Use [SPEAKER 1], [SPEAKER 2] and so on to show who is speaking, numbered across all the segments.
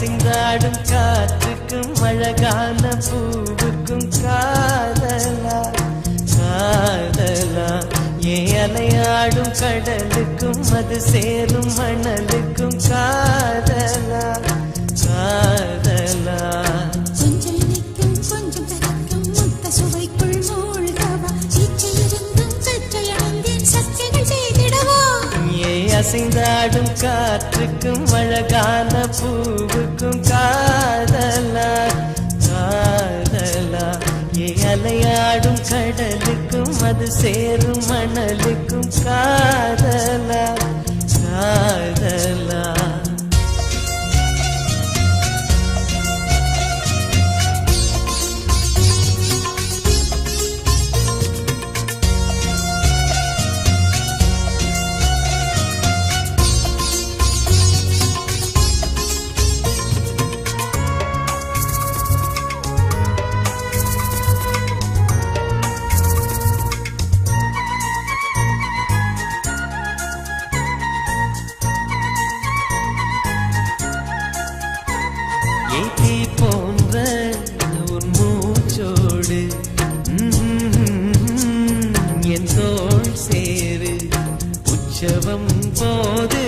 [SPEAKER 1] அசைந்தாடும் காற்றுக்கும் அழகான பூவுக்கும் காதலா காதலா ஏ அலையாடும் கடலுக்கும் அது சேரும் மணலுக்கும் காதலா காதலா
[SPEAKER 2] கொஞ்சம் இனிக்கும் கொஞ்சம் கரைக்கும் முத்த சுவைக்குள் மூழ்கவா இச்சையிருந்தும் சற்றையடைந்தேன் சக்திகள் செய்திடவா
[SPEAKER 1] ஏ அசைந்தாடும் காற்றுக்கும் அழகான பூவுக்கும் காதலா காதலா ஏ அலையாடும் கடலுக்கும் அது சேரும் மணலுக்கும் காதலா காதலா ஏத்தி போன்ற உன் மூச்சோடு என் தோள் சேரு உற்சவம் போது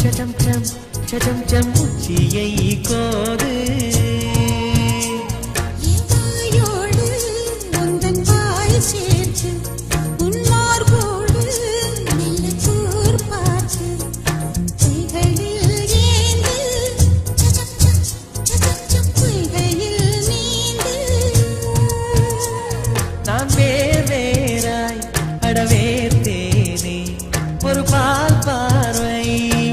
[SPEAKER 1] சடம் சம் சடம் சம் உச்சியை கோது
[SPEAKER 2] வாயோடு உந்தன் வாய் சேர்த்து உன் மார்போடு மெல்ல கூர் பார்த்து கைகளில் ஏந்து பொய்கையில் நீந்து
[SPEAKER 1] நான் வேறாய் அடவேர்த்தேனே ஒரு பால் பார்வை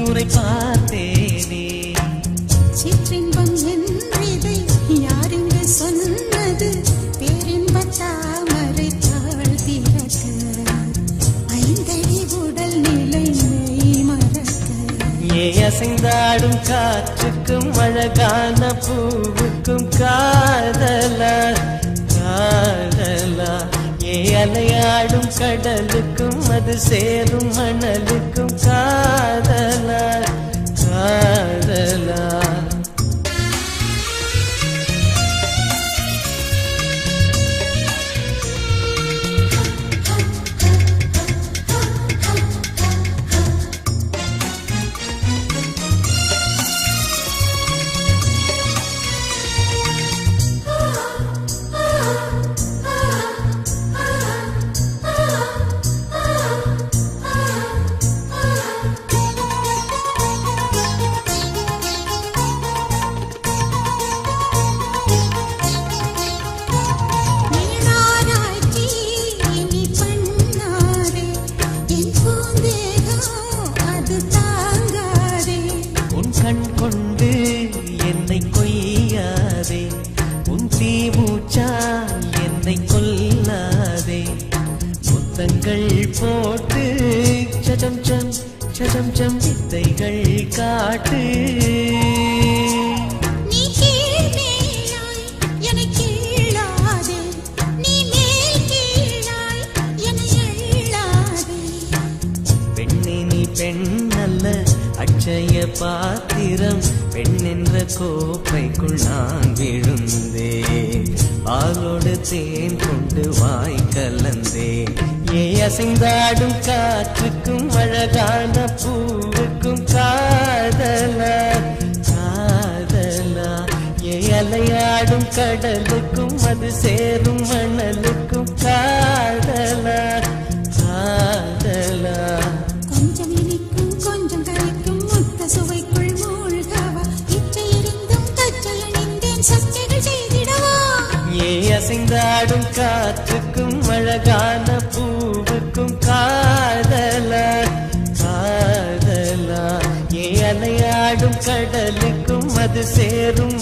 [SPEAKER 1] உரை பார்த்தேனே
[SPEAKER 2] சிற்றின்பம் என்றதை யாருங்க சொன்னது பேரின்பத் தாமரை தாழ் திறக்க ஐந்தடி உடல் நிலை மெய் மறக்க
[SPEAKER 1] ஏ அசைந்தாடும் காற்றுக்கும் அழகான பூவுக்கும் காதலா காதலா ஏ அலையாடும் கடலுக்கும் அது சேரும் மணலுக்கும் காதலா காதலா
[SPEAKER 2] நீராராய்ச்சி இனி பண்ணாதே என் பூந்தேகம் அது தாங்காதே
[SPEAKER 1] உன் கண் கொண்டு என்னை கொய்யாதே உன் தீமூச்சா என்னை கொல்லாதே முத்தங்கள் போட்டு சடம் சம் சடம் சம் வித்தைகள் காட்டு
[SPEAKER 2] நீ கீழ் மேலாய் என்னை கீழாதே நீ மேல் கீழாய் என்னை எள்ளாதே
[SPEAKER 1] பெண்ணே நீ பெண் அல்ல அட்சய பாத்திரம் பெண் என்ற கோப்பைக்குள் நான் விழுந்தேன் பாலோடு தேன் கொண்டு வாய் கலந்தேன் ஏ அசைந்தாடும் காற்றுக்கும் அழகான பூவுக்கும் காதலா காதலா ஏ அலையாடும் கடலுக்கும் அது சேரும் மணலுக்கும் காதலா காதலா
[SPEAKER 2] கொஞ்சம் இனிக்கும் கொஞ்சம் கரைக்கும் முத்த சுவைக்குள் மூழ்கவா இச்சையிருந்தும் கச்சையணிந்தேன் சக்திகள் செய்திடவா
[SPEAKER 1] ஏ அசைந்தாடும் காற்றுக்கும் அழகான பூவுக்கும் காதலா காதலா ஏ அலையாடும் கடலுக்கும் அது சேரும்